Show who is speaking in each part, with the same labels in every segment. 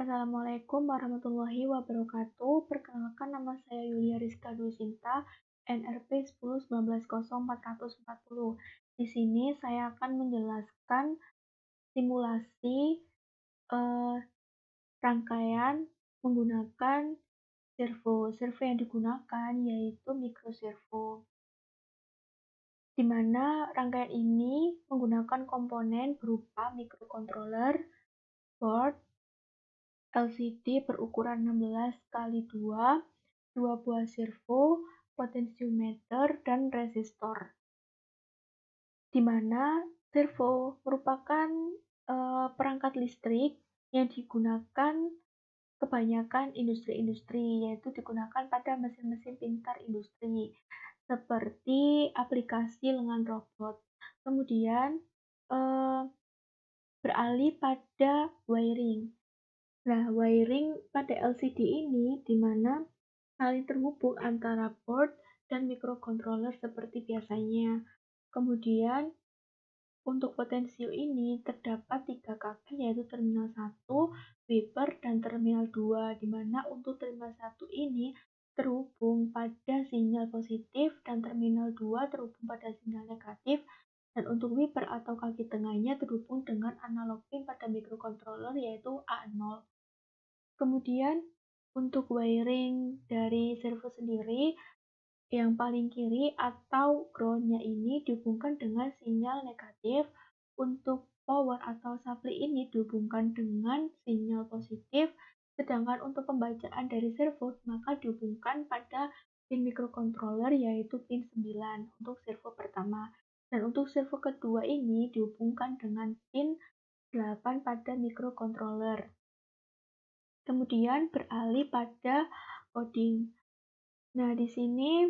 Speaker 1: Assalamualaikum warahmatullahi wabarakatuh. Perkenalkan, nama saya Yulia Rizka Dwi Sinta, NRP 10 19 0 440. Di sini saya akan menjelaskan simulasi eh, rangkaian menggunakan servo. Servo yang digunakan yaitu microservo, di mana rangkaian ini menggunakan komponen berupa microcontroller, board, LCD berukuran 16x2, 2 buah servo, potensiometer, dan resistor. Di mana servo merupakan perangkat listrik yang digunakan kebanyakan industri-industri, yaitu digunakan pada mesin-mesin pintar industri, seperti aplikasi lengan robot. Kemudian beralih pada wiring. Nah, wiring pada LCD ini di mana saling terhubung antara board dan microcontroller seperti biasanya. Kemudian, untuk potensio ini terdapat 3 kaki, yaitu terminal 1, wiper, dan terminal 2, di mana untuk terminal 1 ini terhubung pada sinyal positif dan terminal 2 terhubung pada sinyal negatif, dan untuk wiper atau kaki tengahnya terhubung dengan analog pin pada microcontroller yaitu A0. Kemudian untuk wiring dari servo sendiri, yang paling kiri atau ground-nya ini dihubungkan dengan sinyal negatif. Untuk power atau supply ini dihubungkan dengan sinyal positif, sedangkan untuk pembacaan dari servo maka dihubungkan pada pin microcontroller yaitu pin 9 untuk servo pertama. Dan untuk servo kedua ini dihubungkan dengan pin 8 pada microcontroller. Kemudian beralih pada coding. Nah, di sini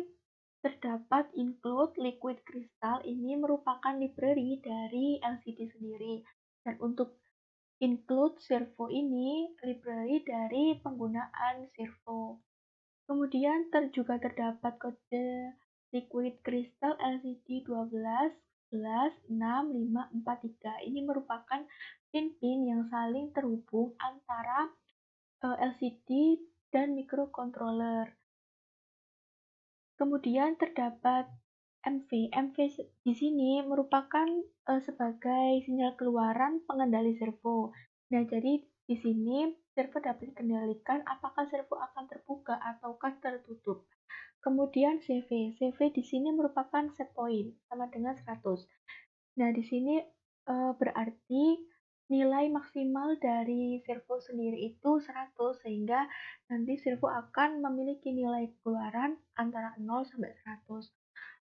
Speaker 1: terdapat include liquid crystal. Ini merupakan library dari LCD sendiri. Dan untuk include servo ini library dari penggunaan servo. Kemudian juga terdapat kode liquid crystal LCD 12 11 6 5 4 3. Ini merupakan pin-pin yang saling terhubung antara LCD dan microcontroller. Kemudian terdapat MV. MV di sini merupakan sebagai sinyal keluaran pengendali servo. Nah, jadi di sini servo dapat dikendalikan apakah servo akan terbuka ataukah tertutup. Kemudian CV. CV di sini merupakan set point sama dengan 100. Nah, di sini berarti nilai maksimal dari servo sendiri itu 100, sehingga nanti servo akan memiliki nilai keluaran antara 0 sampai 100.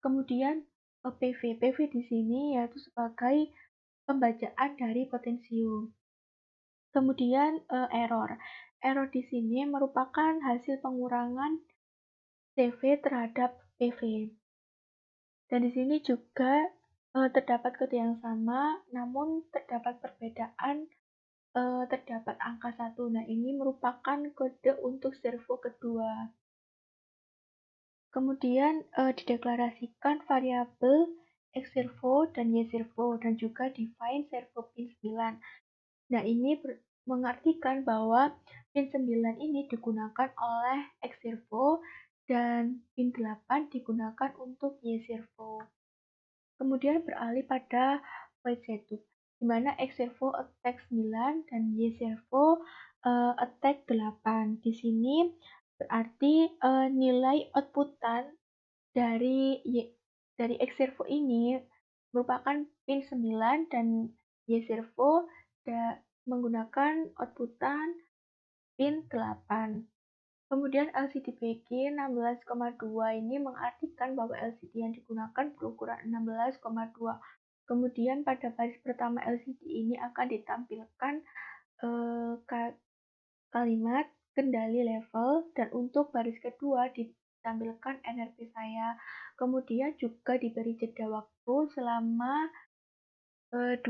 Speaker 1: Kemudian PV. PV di sini yaitu sebagai pembacaan dari potensio. Kemudian error. Error di sini merupakan hasil pengurangan CV terhadap PV. Dan di sini juga terdapat kode yang sama, namun terdapat perbedaan, terdapat angka 1. Nah, ini merupakan kode untuk servo kedua. Kemudian dideklarasikan variabel X servo dan Y servo, dan juga define servo pin 9. Nah, ini mengartikan bahwa pin 9 ini digunakan oleh X servo dan pin 8 digunakan untuk Y servo. Kemudian beralih pada void setup, di mana X servo attack 9 dan Y servo attack 8. Di sini berarti nilai outputan dari X servo ini merupakan pin 9 dan Y servo menggunakan outputan pin 8. Kemudian LCD BG 16,2 ini mengartikan bahwa LCD yang digunakan berukuran 16,2. Kemudian pada baris pertama LCD ini akan ditampilkan kalimat kendali level, dan untuk baris kedua ditampilkan NRP saya. Kemudian juga diberi jeda waktu selama 2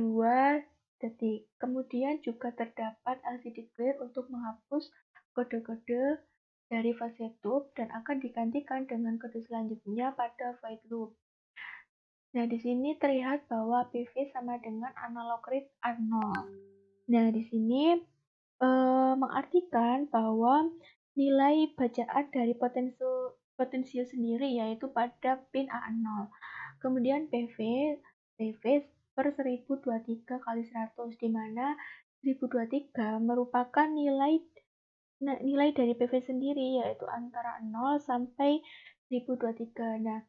Speaker 1: detik. Kemudian juga terdapat LCD clear untuk menghapus kode-kode dari void setup dan akan digantikan dengan kode selanjutnya pada void loop. Nah, di sini terlihat bahwa PV sama dengan analog read R0. Nah, di sini mengartikan bahwa nilai bacaan dari potensial sendiri yaitu pada pin A0. Kemudian PV per 1023 kali 100, di mana 1023 merupakan nilai dari PV sendiri yaitu antara 0 sampai 1023. Nah,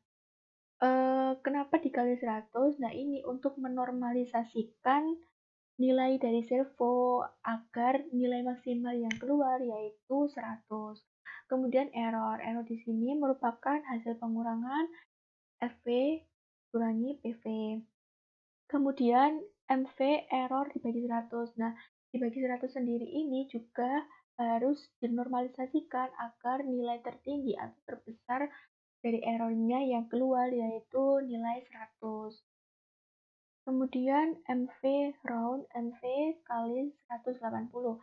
Speaker 1: kenapa dikali 100? Nah, ini untuk menormalisasikan nilai dari servo agar nilai maksimal yang keluar yaitu 100. Kemudian error di sini merupakan hasil pengurangan FV kurangi PV. Kemudian MV error dibagi 100. Nah, dibagi 100 sendiri ini juga harus dinormalisasikan agar nilai tertinggi atau terbesar dari errornya yang keluar yaitu nilai 100. Kemudian MV kali 180.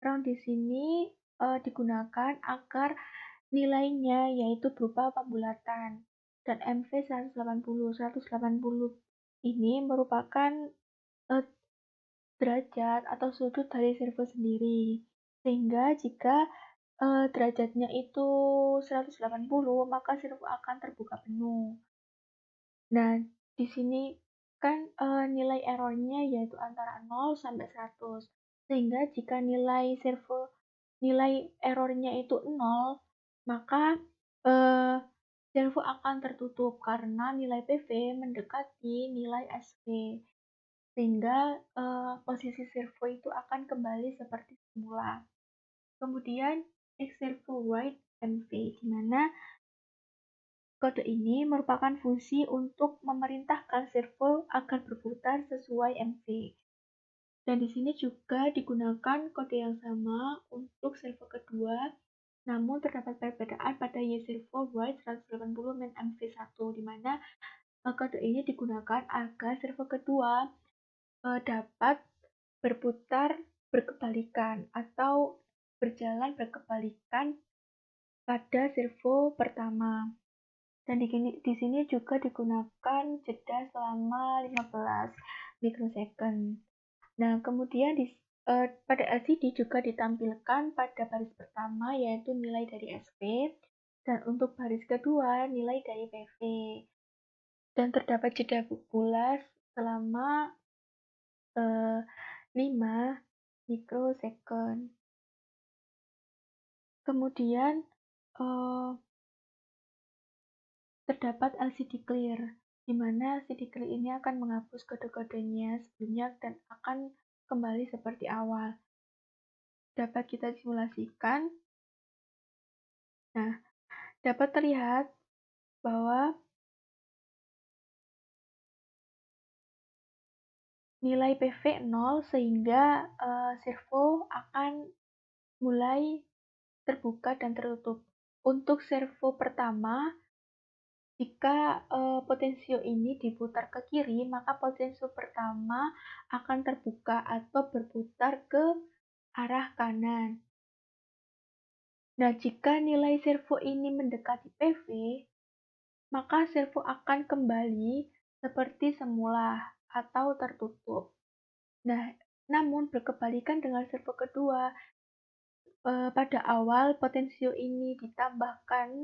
Speaker 1: Round di sini digunakan agar nilainya yaitu berupa pembulatan. Dan MV 180 ini merupakan derajat atau sudut dari servo sendiri. Sehingga jika derajatnya itu 180, maka servo akan terbuka penuh. Nah, di sini kan nilai errornya yaitu antara 0 sampai 100. Sehingga jika nilai errornya itu 0, maka servo akan tertutup karena nilai PV mendekati nilai SV. Sehingga posisi servo itu akan kembali seperti semula. Kemudian X servo write MV, di mana kode ini merupakan fungsi untuk memerintahkan servo agar berputar sesuai MV. Dan di sini juga digunakan kode yang sama untuk servo kedua, namun terdapat perbedaan pada Y servo write 180 min MV1, di mana kode ini digunakan agar servo kedua dapat berputar berkebalikan atau berjalan berkebalikan pada servo pertama. Dan di sini juga digunakan jeda selama 15 mikrosecond. Nah, kemudian pada LCD juga ditampilkan pada baris pertama yaitu nilai dari SV, dan untuk baris kedua nilai dari PV. Dan terdapat jeda bulas selama 5 mikrosecond. Kemudian terdapat LCD clear, di mana LCD clear ini akan menghapus kode-kodenya sebelumnya dan akan kembali seperti awal. Dapat kita simulasikan. Nah, dapat terlihat bahwa nilai PV 0 sehingga servo akan mulai terbuka dan tertutup. Untuk servo pertama, jika potensio ini diputar ke kiri, maka potensio pertama akan terbuka atau berputar ke arah kanan. Nah, jika nilai servo ini mendekati PV, maka servo akan kembali seperti semula atau tertutup. Nah, namun berkebalikan dengan servo kedua, pada awal potensio ini ditambahkan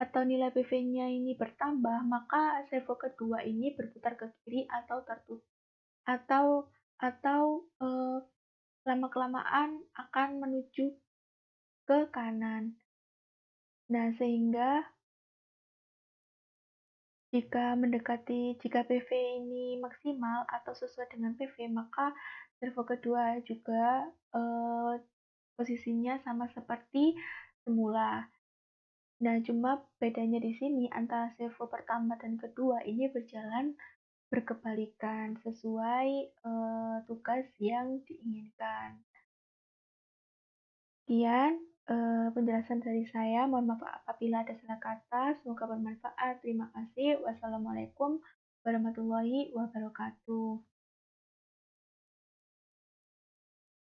Speaker 1: atau nilai PV-nya ini bertambah, maka servo kedua ini berputar ke kiri atau tertutup atau lama-kelamaan akan menuju ke kanan. Nah, sehingga jika PV ini maksimal atau sesuai dengan PV, maka servo kedua juga posisinya sama seperti semula. Nah, cuma bedanya di sini antara servo pertama dan kedua ini berjalan berkebalikan sesuai tugas yang diinginkan. Sekian penjelasan dari saya. Mohon maaf apabila ada salah kata. Semoga bermanfaat. Terima kasih. Wassalamualaikum warahmatullahi wabarakatuh.